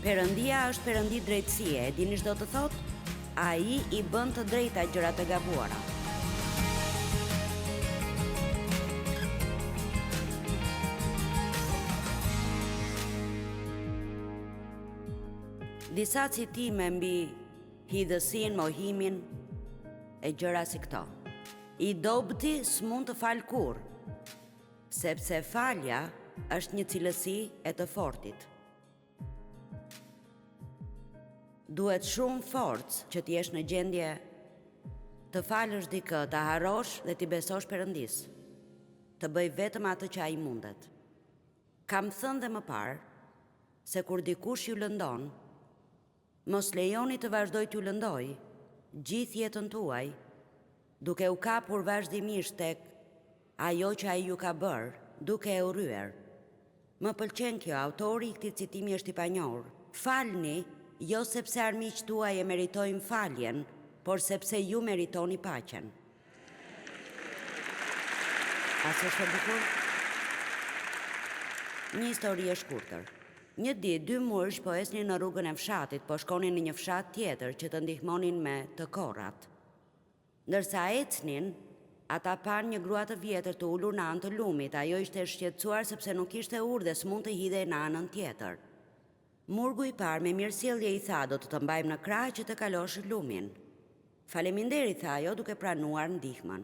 Perëndia është perëndi drejtësie, e dini ç'do të thotë? Ai I bën të drejta gjërat e gabuara. Disa citime mbi hidhësin, mohimin e gjëra si këto. I dobti s'mund të falë kur, sepse falja është një cilësi e të fortit. Duhet shumë forcë që t'jesh në gjendje të falësh dikë, të harrosh dhe t'i besosh Perëndis, të bëj vetëm atë që ai mundet. Kam thënë dhe më parë se kur dikush ju lëndon, mos lejoni të vazhdoj t'ju lëndoj gjithë jetën tuaj, duke u kapur vazhdimisht tek ajo që ai ju ka bërë, duke e urryer. Më pëlqen kjo, autori I këtij citimi është I panjohur. Falni, jo sepse armiqtë tuaj e meritojnë faljen, por sepse ju meritoni paqen. A s'është e bukur? Një histori e shkurtër. Një ditë, 2 mursh po esnin në rrugën e fshatit, po shkonin në një fshat tjetër që të ndihmonin me të korrat. Ndërsa ecnin, ata pan një grua të vjetër të ulur në anë të lumit. Ajo ishte shqetësuar sepse nuk kishte urë dhe s'mund të hidhej në anën tjetër. Murgu I parë me mirësjellje I tha, do të mbajmë në krah që të kalosh lumin. Faleminderit, tha ajo duke pranuar ndihmën.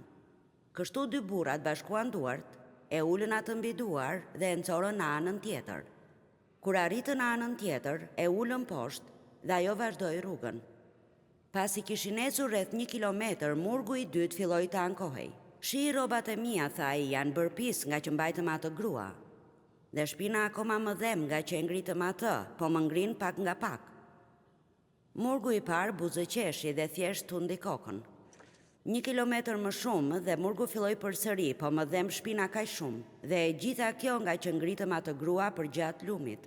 Kështu 2 burrat bashkuan duart, e ulën atë mbi duar dhe e nxorën në anën tjetër. Kur arritën në anën tjetër, e ulën poshtë dhe ajo vazhdoi rrugën. Pasi kishin ecur rreth 1 kilometër, murgu I dytë filloi të ankohej. Shi rrobat e mia, tha ai, janë bërë pis nga që mbajtëm atë grua. Dhe shpina akoma më dhem nga që e ngritëm atë, po më ngrin pak nga pak. Murgu I parë buzëqeshi dhe thjesht tundi kokën. 1 kilometër më shumë dhe murgu filloi përsëri, po më dhem shpina kaq shumë, dhe e gjitha kjo nga që ngritëm atë grua përgjatë lumit.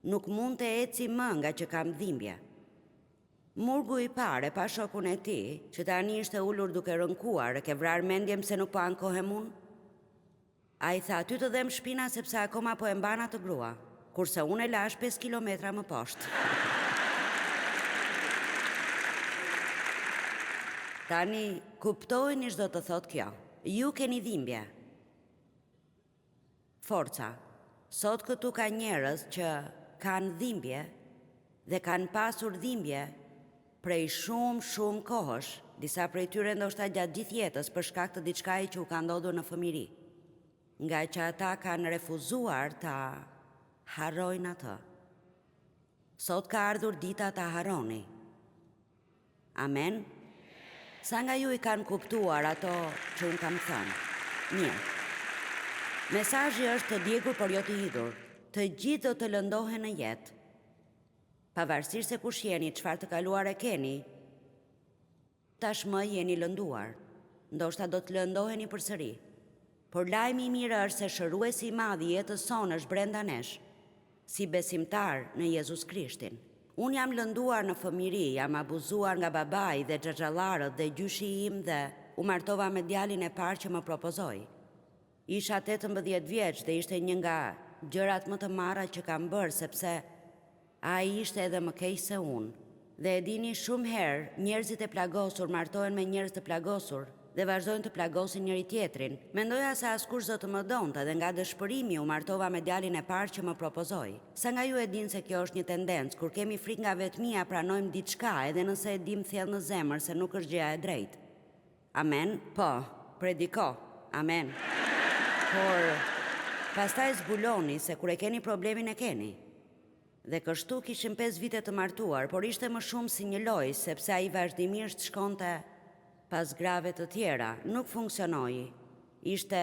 Nuk mund të eci më nga që kam dhimbje. Murgu I parë pa shokun e tij, që tani ishte ulur duke rënkuar, e ke vrarë mendjem se nuk po ankohem unë? Ai tha, ty të dhem shpina sepse akoma po e mban atë grua, kurse unë e lash 5 kilometra më poshtë. Tani, kuptojni ç'do të thot kjo. Ju keni dhimbje. Forca. Sot këtu ka njerëz që kanë dhimbje dhe kanë pasur dhimbje prej shumë kohësh, disa prej tyre ndoshta gjatë gjithë jetës për shkak të diçkaje që u ka ndodhur në fëmijëri. Nga që ata kanë refuzuar ta harrojnë atë. Sot ka ardhur dita ta harroni. Amen. Sa nga ju I kanë kuptuar ato që unë kam thënë? Mirë. Mesazhi është të djegur por jo të hidhur. Të gjithë do të lëndohen në jetë. Pavarësisht se kush jeni, çfarë të kaluar e keni, tashmë jeni lënduar. Ndoshta do të lëndoheni përsëri. Por lajmi I mirë është se shëruesi I madh I jetës sonë është brenda nesh, si besimtar në Jezus Krishtin. Unë jam lënduar në fëmijëri, jam abuzuar nga babai dhe xhaxhallarët dhe gjyshi im dhe u martova me djalin e parë që më propozoi. Isha 18 vjeç dhe ishte një nga gjërat më të marra që kam bërë, sepse ai ishte edhe më keq se unë. Dhe e dini, shumë herë njerëzit e plagosur martohen me njerëz të plagosur dhe vazhdojnë të plagosin njëri tjetrin. Mendoja se askush do të më donte dhe nga dëshpërimi u martova me djalin e parë që më propozoi. Sa nga ju e dinë se kjo është një tendencë, kur kemi frikë nga vetmia pranojmë diçka edhe nëse e dim thellë në zemër se nuk është gjëja e drejtë. Amen? Po, prediko. Amen. Por pastaj zbuloni se kur e keni problemin e keni. Dhe kështu kishim 5 vite të martuar, por ishte më shumë si një lojë, sepse ai vazhdimisht shkonte pas grave të tjera. Nuk funksionoi. Ishte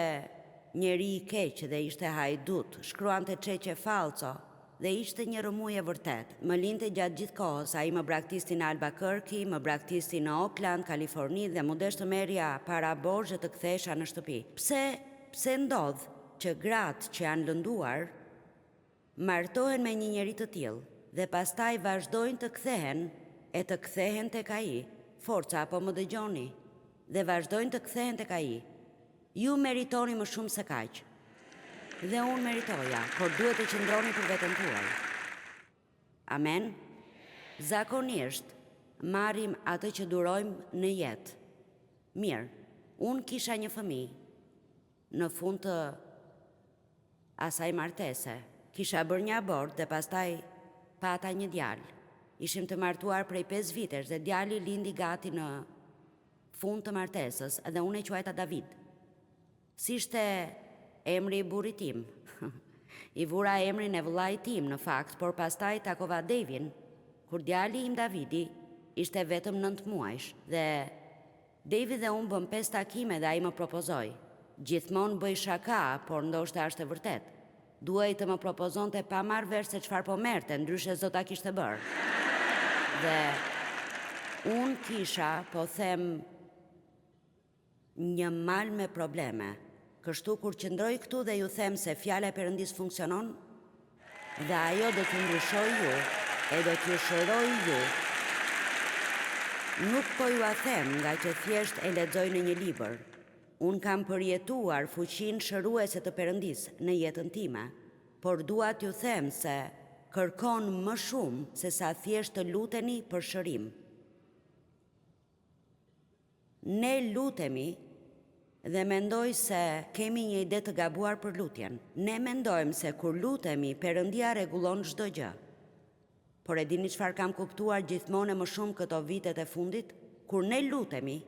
njeri I keq dhe ishte hajdut, shkruante çeqe falco dhe ishte një rëmujë e vërtet. Më linte gjatë gjithë kohës, ai më braktisti në Albuquerque, më braktisti në Oakland, Kaliforni dhe mu desh të merja para borxhe të kthesha në shtëpi. Pse ndodh që gratë që janë lënduar martohen me një njeri të tillë dhe pastaj vazhdojnë të kthehen tek ai? Forca, apo më dëgjoni? Dhe vazhdojnë të kthehen tek ai. Ju meritoni më shumë se kaq. Dhe unë meritoja, por duhet të qëndroni për veten tuaj. Amen? Zakonisht, marrim atë që durojmë në jetë. Mirë, unë kisha një fëmijë. Në fund të asaj martese, kisha bërë një abort dhe pastaj pata një djalë. Ishim të martuar prej 5 vitesh dhe djali lindi gati në fund të martesës dhe unë e quajta David. Si ishte emri i burrit tim. I vura emrin e vëllait tim në fakt, por pastaj takova Devin, kur djali im Davidi ishte vetëm 9 muajsh dhe Devi dhe unë bëm 5 takime dhe ai më propozoi. Gjithmonë bëj shaka, por ndoshta është e vërtet. Duhej të më propozonte pa marrë vesh se çfarë po merrte, ndryshe s'do ta kishte bërë. Dhe unë kisha, po them, një mal me probleme. Kështu kur qëndroj këtu dhe ju them se fjala e Perëndis funksionon, dhe ajo do t'ju ndryshoj ju, e do t'ju shëroj ju. Nuk po ju a them nga që thjesht e lexoj në një libër. Unë kam përjetuar fuqinë shëruese të Perëndis në jetën time, por dua t'ju them se kërkon më shumë se sa thjesht të luteni për shërim. Ne lutemi dhe mendoj se kemi një ide të gabuar për lutjen. Ne mendojmë se kur lutemi, Perëndia rregullon çdo gjë. Por e dini çfarë kam kuptuar gjithmonë më shumë këto vitet e fundit? Kur ne lutemi,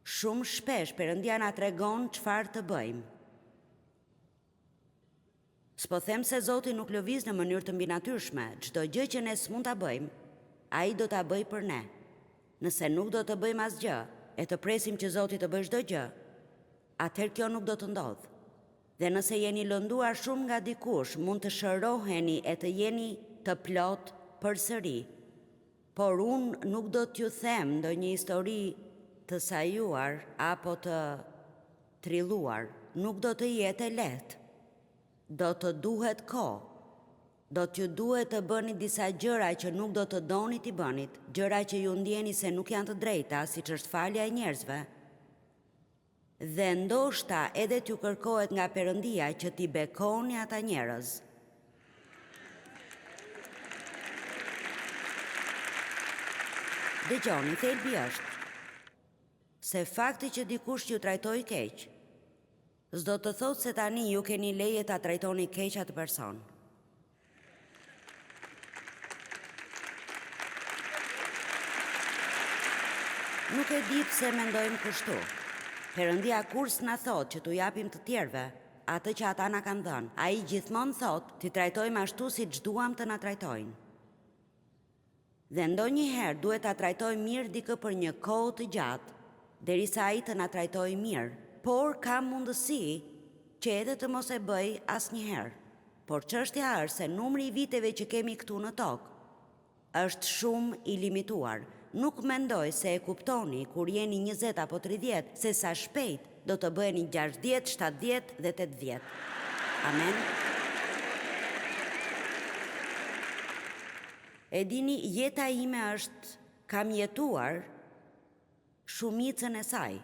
shumë shpesh Perëndia na tregon çfarë të bëjmë. S'po them se Zoti nuk lëviz në mënyrë të mbinatyrshme. Çdo gjë që ne s'mund ta bëjmë, ai do ta bëjë për ne. Nëse nuk do të bëjmë asgjë, e të presim që Zoti të bëjë çdo gjë, atëherë kjo nuk do të ndodhë. Dhe nëse jeni lënduar shumë nga dikush, mund të shëroheni e të jeni të plot përsëri. Por unë nuk do t'ju them ndonjë histori të sajuar apo të trilluar. Nuk do të jetë lehtë. Do të duhet kohë. Do t'ju duhet të bëni disa gjëra që nuk do të doni t'i bënit, gjëra që ju ndjeni se nuk janë të drejta, siç është falja e njerëzve. Dhe ndoshta edhe t'ju kërkohet nga Perëndia që t'i bekoni ata njerëz. Dëgjoni, thelbi është se fakti që dikush ju trajtoi keq, s'do të thotë se tani ju keni leje ta trajtoni keq atë person. Nuk e di pse mendojmë kështu. Perëndia kur s'na thotë që t'u japim të tjerëve atë që ata na kanë dhënë. Ai gjithmonë thotë t'i trajtojmë ashtu siç duam të na trajtojnë. Dhe ndonjëherë duhet ta trajtojmë mirë dikë për një kohë të gjatë, derisa ai të na trajtojë mirë, por ka mundësi që edhe të mos e bëj asnjëherë. Por çështja është se numri i viteve që kemi këtu në tokë është shumë i limituar. Nuk mendoj se e kuptoni kur jeni 20 apo 30 se sa shpejt do të bëheni 60, 70 dhe 80. Amen. E dini, jeta ime është kam jetuar shumicën e saj.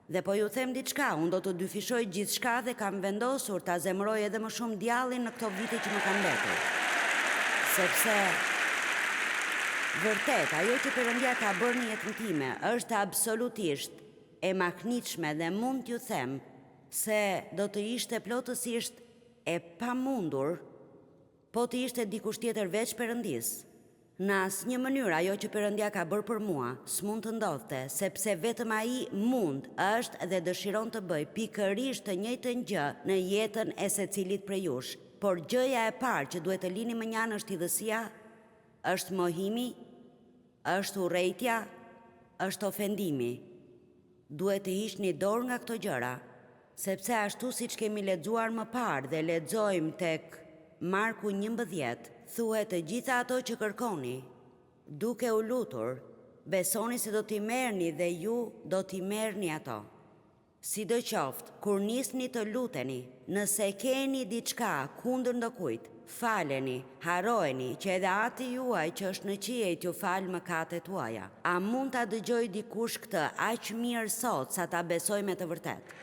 Dhe po ju them diçka, unë do të dyfishoj gjithçka dhe kam vendosur ta zemëroj edhe më shumë djallin në këto vite që më kanë mbetur. Sepse vërtet, ajo që Perëndia ka bërë në jetën time është absolutisht e mahnitshme dhe mund t'ju them se do të ishte plotësisht e pamundur po të ishte dikush tjetër veç Perëndis. Në asnjë mënyrë ajo që Perëndia ka bërë për mua s'mund të ndodhte, sepse vetëm ai mund, është dhe dëshiron të bëj pikërisht të njëjtën gjë në jetën e secilit prej jush. Por gjëja e parë që duhet të lini më njanë është hidhësia, është mohimi, është urrejtja, është ofendimi. Duhet të hiqni dorë nga këto gjëra, sepse ashtu siç kemi lexuar më parë dhe lexojmë tek Marku 11, thuhet të gjitha ato që kërkoni, duke u lutur, besoni se do t'i merrni dhe ju do t'i merrni ato. Sidoqoftë, kur nisni të luteni, nëse keni diçka kundër ndokujt, faleni, harrojeni që edhe Ati juaj që është në qiej t'ju falë mëkatet tuaja. A mund ta dëgjoj dikush këtë aq mirë sot sa ta besoj me të vërtet?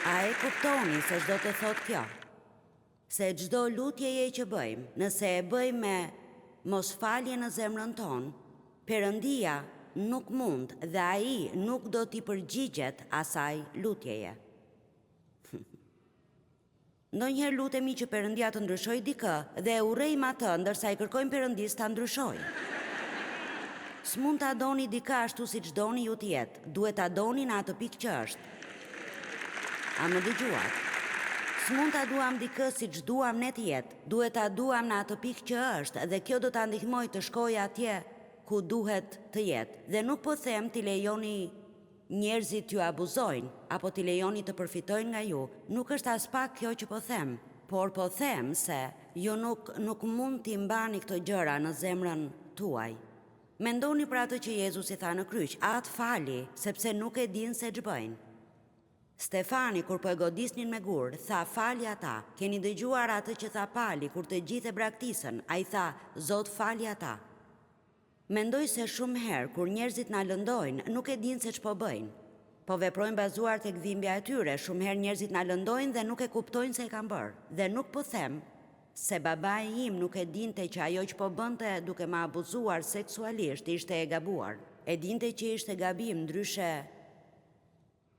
A e kuptoni se ç'do të thotë kjo? se çdo lutjeje që bëjmë, nëse e bëjmë me mosfalje në zemrën tonë, Perëndia nuk mund dhe ai nuk do t'i përgjigjet asaj lutjeje. Ndonjëherë lutemi që Perëndia të ndryshojë dikë dhe e urrejmë atë ndërsa i kërkojmë Perëndisë ta ndryshojë. S'mund ta doni dikë ashtu siç doni ju të jetë, duhet ta doni në atë pikë që është. A më dëgjuat? S'mund ta duam dikë siç duam ne të jetë, duhet ta duam në atë pikë që është dhe kjo do ta ndihmojë të shkojë atje ku duhet të jetë. Dhe nuk po them t'i lejoni njerëzit t'ju abuzojnë, apo t'i lejoni të përfitojnë nga ju. Nuk është as pak kjo që po them, por po them se ju nuk mund t'i mbani këto gjëra në zemrën tuaj. Mendoni për atë që Jezusi tha në kryq, atë fali, sepse nuk e din se ç'bëjnë. Stefani, kur po e godisnin me gur, tha fali ata. Keni dëgjuar atë që tha Pali, kur të gjithë e braktisën, ai tha, Zot fali ata. Mendoj se shumë herë, kur njerëzit na lëndojnë, nuk e din se ç'po bëjnë. Po veprojnë bazuar tek dhimbja e tyre, shumë herë njerëzit na lëndojnë dhe nuk e kuptojnë se e kanë bërë. Dhe nuk po them se babai im nuk e dinte që ajo që po bënte duke ma abuzuar seksualisht ishte e gabuar. E dinte që ishte gabim, ndryshe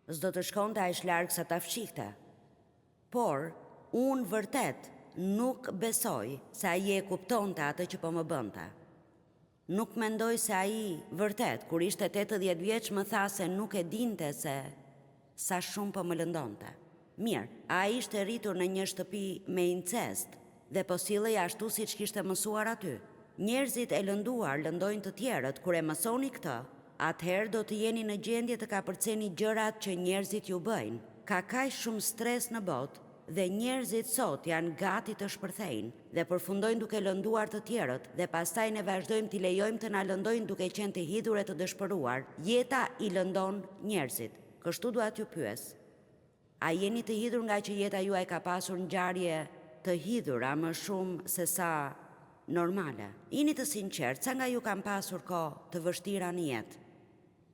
s'do të shkonte aq larg sa ta fshihte. Por unë vërtet nuk besoj se ai e kuptonte atë që po më bënte. Nuk mendoj se ai vërtet, kur ishte 80 vjeç, më tha se nuk e dinte se sa shumë po më lëndonte. Mirë, ai ishte rritur në një shtëpi me incest dhe po sillej ashtu siç kishte mësuar aty. Njerëzit e lënduar lëndojnë të tjerët, kur e mësoni këtë, atëherë do të jeni në gjendje të kapërceni gjërat që njerëzit ju bëjnë. Ka kaq shumë stres në botë dhe njerëzit sot janë gati të shpërthejnë dhe përfundojnë duke lënduar të tjerët dhe pastaj ne vazhdojmë t'i lejojmë të na lëndojnë duke qenë të hidhur e të dëshpëruar. Jeta i lëndon njerëzit. Kështu dua t'ju pyes. A jeni të hidhur nga që jeta juaj ka pasur ngjarje të hidhura më shumë se sa normale? Jeni të sinqert, sa nga ju kanë pasur kohë të vështira në jetë?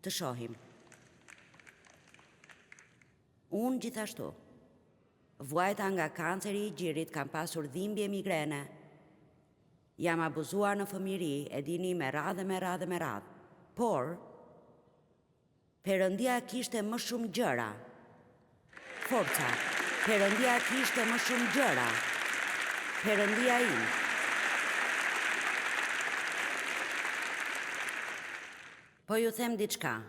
Të shohim. Unë gjithashtu. Vuajta nga kanceri i gjirit, kam pasur dhimbje migrene. Jam abuzuar në fëmijëri, e dini, me radhë. Por, Perëndia kishte më shumë gjëra. Forca, Perëndia kishte më shumë gjëra. Perëndia im. Po ju them diçka.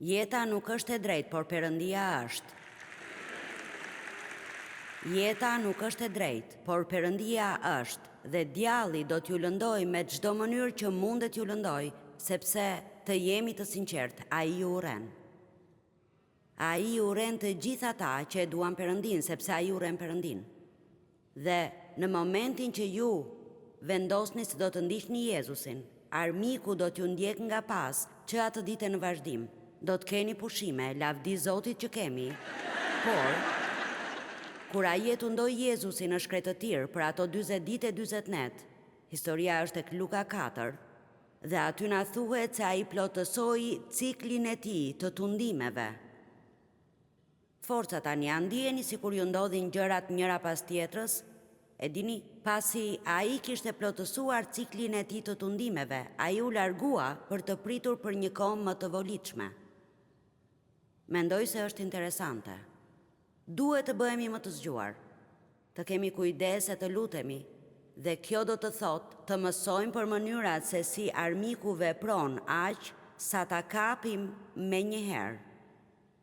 Jeta nuk është e drejtë, por Perëndia është. Jeta nuk është e drejtë, por Perëndia është dhe djalli do t'ju lëndoj me çdo mënyrë që mundet ju lëndoj, sepse të jemi të sinqert, ai ju urren. Ai urren të gjithë ata që e duan Perëndin, sepse ai urren Perëndin. Dhe në momentin që ju vendosni se do të ndiqni Jezusin, armiku do t'ju ndjek nga pas që atë ditë në vazhdim. Do të keni pushime, lavdi Zotit që kemi, por kur ai e tundoi Jezusin në shkretëtir për ato 40 ditë e 40 net, historia është tek Luka 4, dhe aty na thuhet se ai plotësoi ciklin e tij të tundimeve. Forca tani, a ndjeni sikur ju ndodhin gjërat njëra pas tjetrës? E dini, pasi ai kishte plotësuar ciklin e tij të tundimeve, ai u largua për të pritur për një kohë më të volitshme. Mendoj se është interesante. Duhet të bëhemi më të zgjuar, të kemi kujdes e të lutemi, dhe kjo do të thotë të mësojmë për mënyrat se si armiku vepron aq sa ta kapim me njëherë.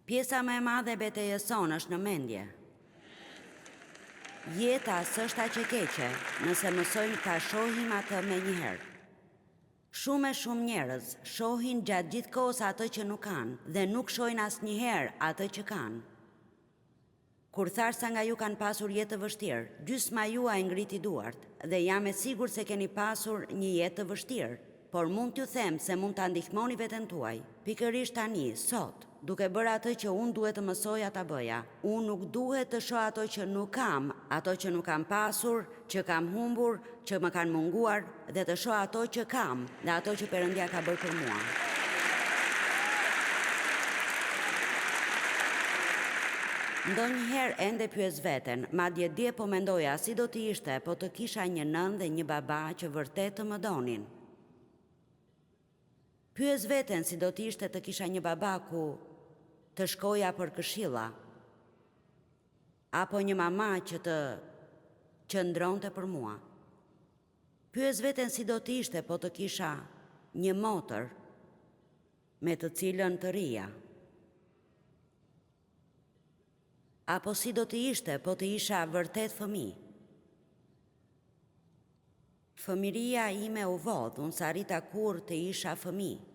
Pjesa më e madhe e betejës sonë është në mendje. Jeta s'është aq e keqe nëse mësojmë ta shohim atë me njëherë. Shumë njerëz shohin gjatë gjithë kohës atë që nuk kanë dhe nuk shohin asnjëherë atë që kanë. Kur thash sa nga ju kanë pasur jetë të vështirë, gjysma juaj ngriti duart dhe jam e sigurt se keni pasur një jetë të vështirë, por mund t'ju them se mund ta ndihmoni veten tuaj. Pikërisht tani, sot, duke bërë atë që unë duhet të mësoja ta bëja. Unë nuk duhet të shoh ato që nuk kam, ato që nuk kam pasur, që kam humbur, që më kanë munguar, dhe të shoh ato që kam dhe ato që Perëndia ka bërë për mua. Ndonjëherë ende pyes veten, madje dje po mendoja si do të ishte po të kisha një nën dhe një baba që vërtet të më donin. Pyes veten si do të ishte të kisha një baba ku të shkoja për këshilla, apo një mama që të qëndronte për mua. Pyes veten si do të ishte po të kisha një motër me të cilën të rija. Apo si do të ishte po të isha vërtet fëmijë. Fëmiria ime u vodh, unë s'arrita kur të isha fëmijë.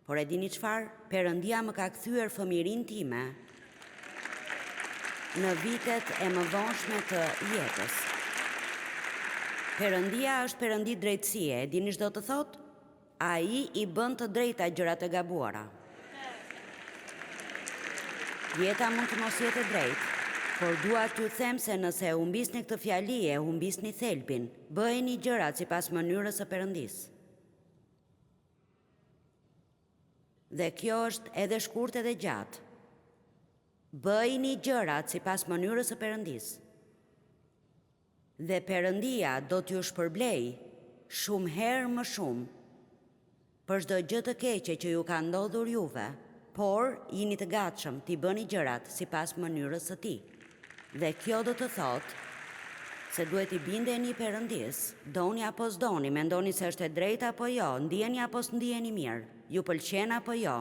Por e dini çfarë? Perëndia më ka kthyer fëmirinë time në vitet e mëdhenshme të jetës. Perëndia është perëndi drejtësie, e dini ç'do të thotë? Ai i bën të drejta gjërat e gabuara. Jeta mund të mos jetë drejt, por dua t'ju them se nëse e humbisni këtë fjali e humbisni thelbin, bëheni gjërat sipas mënyrës së Perëndisë. Dhe kjo është edhe shkurt edhe gjatë. Bëheni gjërat sipas mënyrës së Perëndisë. Dhe Perëndia do t'ju shpërblej shumë herë më shumë për çdo gjë të keqe që ju ka ndodhur juve, por jini të gatshëm t'i bëni gjërat sipas mënyrës së tij. Dhe kjo do të thotë se duhet i bindeni Perëndisë, doni apo s'doni, mendoni se është e drejtë apo jo, ndiheni apo s'ndiheni mirë, ju pëlqen apo jo,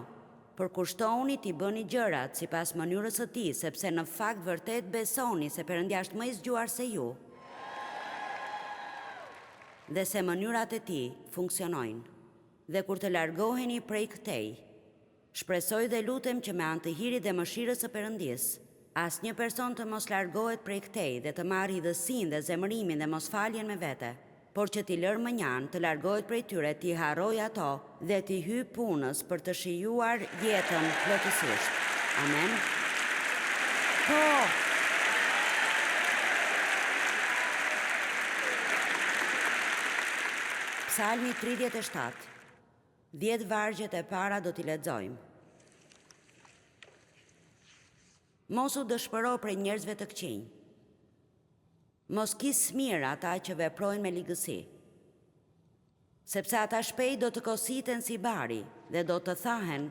përkushtoni t'i bëni gjërat sipas mënyrës së tij, sepse në fakt vërtet besoni se Perëndia është më i zgjuar se ju. Dhe se mënyrat e tij funksionojnë. Dhe kur të largoheni prej këtej, shpresoj dhe lutem që me anë të hirit dhe mëshirës së Perëndisë, asnjë person të mos largohet prej këtej dhe të marrë hidhësinë dhe zemërimin dhe mosfaljen me vete, por që t'i lërë mënjan të largohet prej tyre, t'i harrojë ato dhe t'i hyj punës për të shijuar jetën plotësisht. Amen. Po. Psalmi 37. 10 vargjet e para do t'i lexojmë. Mos u dëshpëro prej njerëzve të këqinj. Mos ki smir ata që veprojnë me ligësi. Sepse ata shpejt do të kositen si bari dhe do të thahen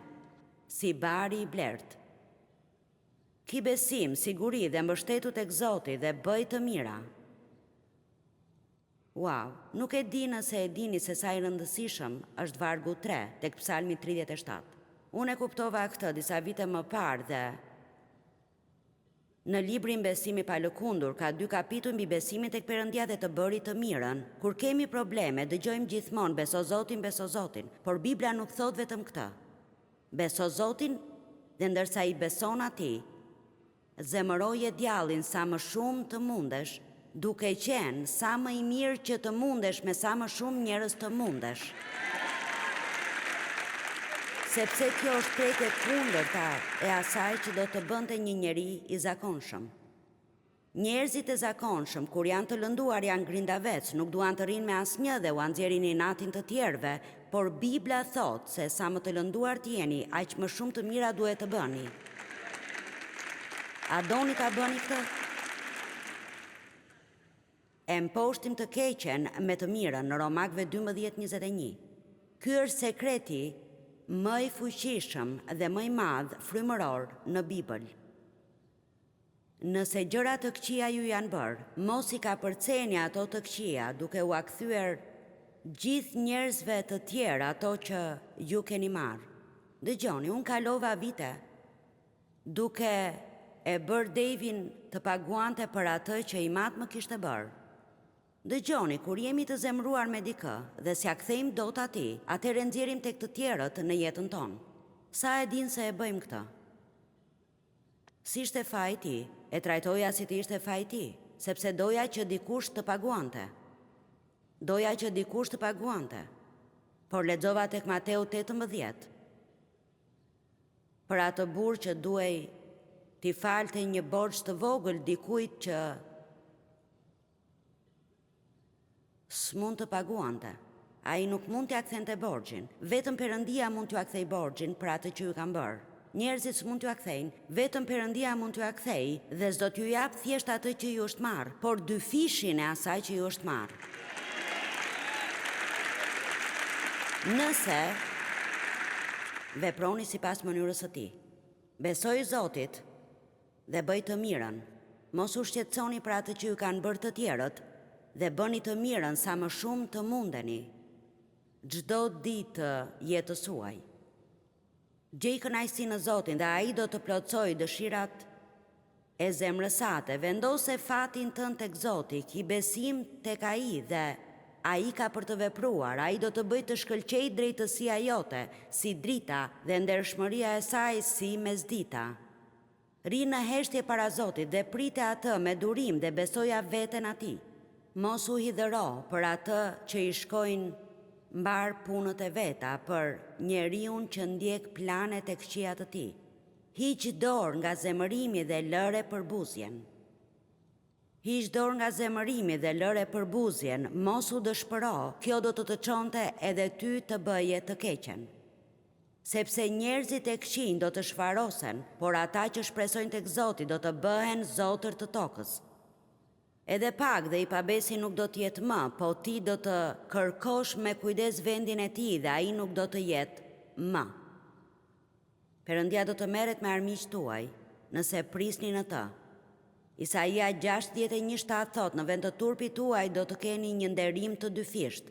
si bari i blert. Ki besim, siguri dhe mbështetu tek Zoti dhe bëj të mira. Wow, nuk e di nëse e dini se sa i rëndësishëm është vargu 3 tek Psalmi 37. Unë e kuptova këtë disa vite më parë dhe në librin Besimi pa lëkundur ka 2 kapituj mbi besimin tek Perëndia dhe të bërit të mirën. Kur kemi probleme, dëgjojmë gjithmonë beso Zotin, por Bibla nuk thot vetëm këtë. Beso Zotin dhe ndërsa i beson atij, zemëroje djallin sa më shumë të mundesh, duke qenë sa më i mirë që të mundesh me sa më shumë njerëz të mundesh. Sepse kjo është preke kundërta e asaj që do të bënte një njeri i zakonshëm. Njerëzit e zakonshëm, kur janë të lënduar, janë grindavec, nuk duan të rinë me asnjë dhe u anxherin inatin të tjerëve, por Bibla thot se sa më të lënduar t'jeni, aq më shumë të mira duhet të bëni. A doni ta bëni këtë? E mposhtim të keqen me të mirën në Romakëve 12:21. Ky është sekreti më i fuqishëm dhe më i madh frymëror në Bibël. Nëse gjëra të këqija ju janë bërë, mos i ka përceni ato të këqija duke u kthyer gjithë njerëzve të tjerë ato që ju keni marrë. Dëgjoni, unë kalova vite duke e bërë Devin të paguante për atë që i matë më kishte bërë. Dëgjoni, kur jemi të zemruar me dikë dhe s'ja kthejmë dot atij, atëherë nxjerrim tek të tjerët në jetën tonë. Sa e din se e bëjmë këtë? Si ishte faji i tij, e trajtoja si të ishte faji i tij, sepse doja që dikush të paguante. Por lexova tek Mateu 18. Për atë burr që duhej t'i falte një borxh të vogël dikujt që s'mund të paguante. Ai nuk mund t'ia kthente borxhin. Vetëm Perëndia mund t'ju kthej borxhin për atë që ju kanë bërë. Njerëzit s'mund t'ju kthejnë, vetëm Perëndia mund t'ju kthej dhe s'do t'ju jap thjesht atë që ju është marrë, por dyfishin e asaj që ju është marrë. Nëse veproni sipas mënyrës së Tij, besoj Zotit dhe bëj të mirën, mos u shqetësoni për atë që ju kanë bërë të tjerët dhe bëni të mirën sa më shumë të mundeni çdo ditë të jetës suaj. Gjej kënaqësi në Zotin dhe ai do të plotësojë dëshirat e zemrës sate. Vendose fatin tënd tek Zoti, ki besim tek ai dhe ai ka për të vepruar. Ai do të bëjë të shkëlqejë drejtësia jote si drita dhe ndershmëria e saj si mesdita. Ri në heshtje para Zotit dhe prite atë me durim dhe besoja veten atij. Mos u hidhëro për atë që i shkojnë mbar punët e veta, për njeriun që ndjek planet e këqija të tij. Hiq dorë nga zemërimi dhe lëre përbuzjen. Hiq dorë nga zemërimi dhe lëre përbuzjen, mos u dëshpëro, kjo do të çonte edhe ty të bëje të keqen. Sepse njerëzit e këqinj do të shfarosen, por ata që shpresojnë tek Zoti do të bëhen zotër të tokës. Edhe pak dhe i pabesi nuk do t'jetë më, po ti do të kërkosh me kujdes vendin e tij dhe ai nuk do të jetë më. Perëndia do të merret me armiqtë tuaj, nëse prisni në të. Isaia 61:7 thot, në vend të turpit tuaj do të keni një nderim të dyfisht.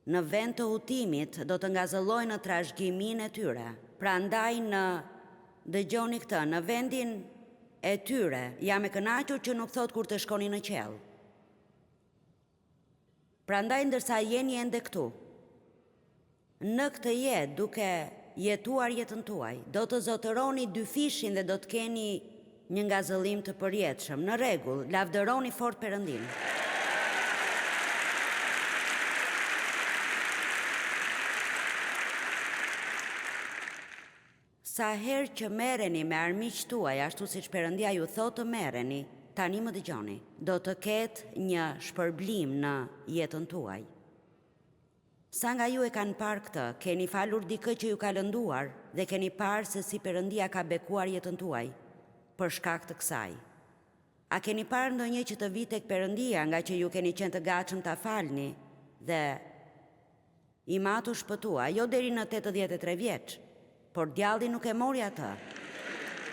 Në vend të hutimit do të ngazëllojnë në trashëgiminë e tyre. Prandaj dëgjoni këtë, në vendin e tyre jam e kënaqur që nuk thot kur të shkoni në qell. Prandaj ndërsa jeni ende këtu, në këtë jetë duke jetuar jetën tuaj, do të zotëroni dyfishin dhe do të keni një ngazëllim të përjetshëm. Në rregull, lavdëroni fort Perëndin. Sa herë që merreni me armiqtë tuaj, ashtu siç Perëndia ju thotë të merreni, tani më dëgjoni, do të ketë një shpërblim në jetën tuaj. Sa nga ju e kanë parë këtë, keni falur dikë që ju ka lënduar dhe keni parë se si Perëndia ka bekuar jetën tuaj për shkak të kësaj. A keni parë ndonjë që të vi tek Perëndia nga që ju keni qenë të gatshëm ta falni dhe i matu shpëtua, jo deri në 83 vjeç, por djalli nuk e mori atë.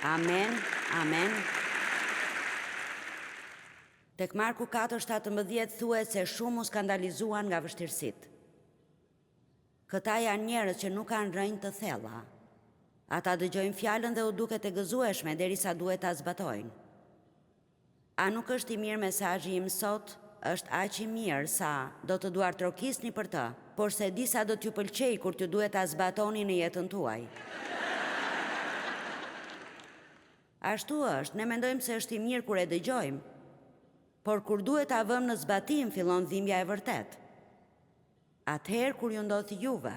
Amen, amen. Tek Marku 4:17 thuhet se shumë u skandalizuan nga vështirësitë. Këta janë njerëz që nuk kanë rënjë të thella. Ata dëgjojnë fjalën dhe u duket e gëzueshme derisa duhet ta zbatojnë. A nuk është i mirë mesazhi im sot? Është aq i mirë sa do të duartrokisni për të, por se disa do t'ju pëlqej kur t'ju duhet ta zbatoni në jetën tuaj. Ashtu është, ne mendojmë se është i mirë kur e dëgjojmë, por kur duhet ta vëmë në zbatim fillon dhimbja e vërtet. Atëherë kur ju ndodh juve,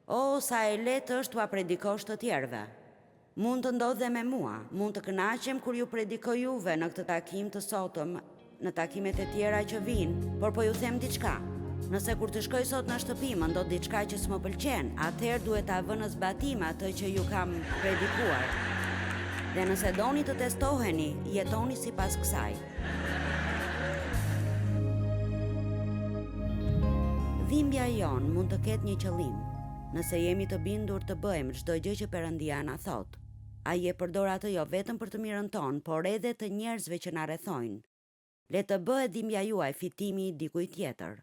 o sa e lehtë është t'ua predikosh të tjerëve. Mund të ndodhë dhe me mua, mund të kënaqem kur ju predikoj juve në këtë takim të sotëm, në takimet e tjera që vinë, por po ju them diçka. Nëse kur të shkoj sot në shtëpi më ndodh diçka që s'më pëlqen, atëherë duhet ta vë në zbatim atë që ju kam predikuar. Dhe nëse doni të testoheni, jetoni sipas kësaj. Dhimbja jon mund të ketë një qëllim. Nëse jemi të bindur të bëjmë çdo gjë që Perëndia na thot, ai e përdor atë jo vetëm për të mirën tonë, por edhe të njerëzve që na rrethojnë. Le të bëhet dhimbja juaj fitimi i dikujt tjetër.